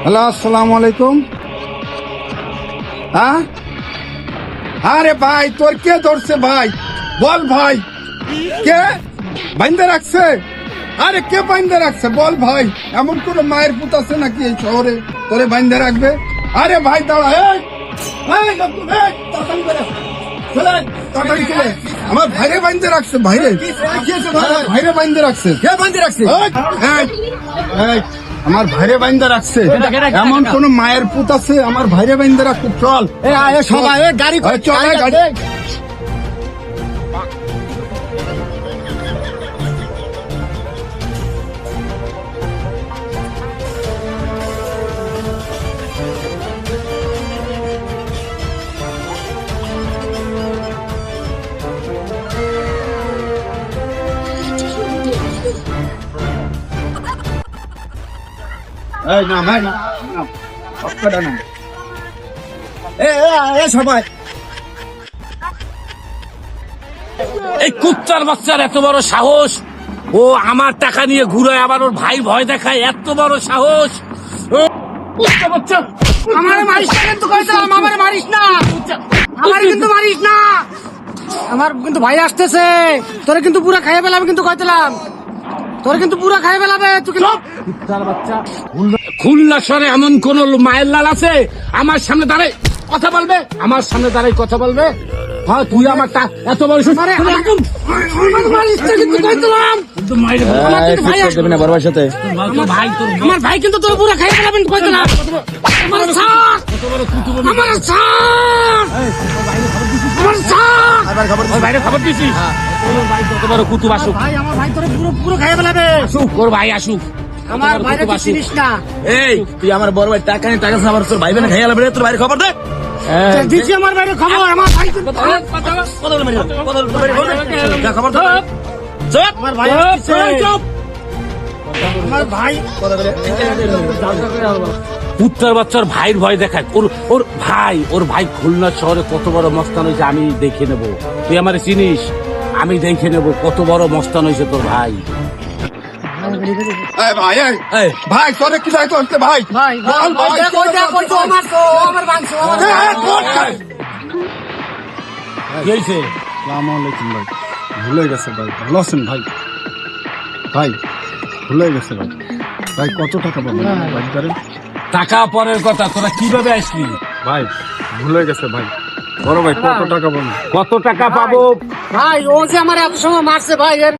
Hello, আসসালামু আলাইকুম। হ্যাঁ, আরে ভাই তোর কে ধরছে ভাই? বল ভাই, কে বাইন্দে রাখছে? আরে কে বাইন্দে রাখছে বল ভাই। এমন কোন মায়ের পুত আছে নাকি এই শহরে তোরে বাইন্দে রাখবে? আরে ভাই দাঁড়া, এই তাড়াতাড়ি করে চলে আয়, তাড়াতাড়ি চলে। আমার ভাইরে বাইন্দে রাখছে, ভাইরে ভাইরে বাইন্দে রাখছে। কে বাইন্দে রাখছে? আমার ভাইরে বাইন্দা রাখছে। এমন কোন মায়ের পুত আছে আমার ভাইরে বাইন্দা রাখছে? চল সবাই গাড়ি চল গাড়ি। এই না ভাই না, অস্কারটা না। সবাই এই কুত্তার বাচ্চার এত বড় সাহস, ও আমার টাকা নিয়ে ঘুরায়, আবার ওর ভাই ভয় দেখায়, এত বড় সাহস। ও কুত্তা বাচ্চা, আমার মারিস না কিন্তু কইতাম, আমার মারিস না, আমার কিন্তু মারিস না, আমার কিন্তু ভাই আসতেছে, তোরে কিন্তু পুরো খাইয়ে ফেলাবে কিন্তু কইতাম, তোরে কিন্তু পুরো খাইয়ে ফেলাবে তুই কিন্তু। কুত্তার বাচ্চা, খুলনা শহরে এমন কোন মায়ের লাল আছে আমার সামনে দাঁড়ায় কথা বলবে? আমার সামনে দাঁড়ায় কথা বলবে? হ্যাঁ, তুই আমার এত বড় আমার মারিস না কিন্তু কইতাম, আমার ভাই কিন্তু তোর পুরো খাইয়ে ফেলাবেন কইতাম। আমার সাথ, আমার সাথ, আমার সাথ, বাইরে খবর দিছিস? কত বড় কুতুব আসুক, ভাই আমার ভাই তোরে পুরো পুরো খাইয়ে ফেলাবে। আসুক, ওর ভাই আসুক। আমার ভাইরে তুই চিনিস না। এই তুই আমার বড় ভাই টাকা নিয়ে টাকা আমার তোর ভাই বোনে খাইয়া লাগবে, তোর ভাইয়ের খবর দে। দিছি আমার ভাইরে খবর, আমার ভাই কিন্তু খবর দে। আমার ভাই আসছে। আমার ভাই কুত্তার বাচ্চার ভাইয়ের ভয় দেখায়। ওর ভাই খুলনা শহরে কত বড় মস্তান হয়েছে আমি দেখে নেব। তুই আমার চিনিস, আমি দেখে নেব কত বড় মস্তান হয়েছে তোর ভাই। এই ভাই, এই ভাই তোরে কি দায়িত্ব হচ্ছে ভাই? ভাই বল ভাই, কইতো আমার তো আমার মাংস কি হয়েছে? আসসালামু আলাইকুম ভাই। ভুলে গেছে ভাই, ভালো আছেন ভাই? ভাই ভুলে গেছে ভাই। ভাই কত টাকা পাবেন ভাই করেন? টাকা পরের কথা, তোরা কিভাবে আসলি? ভাই ভুলে গেছে ভাই। বড় ভাই কত টাকা পাবেন? কত টাকা পাবো? ভাই ও যে আমার এত সময় মারছে ভাই, এর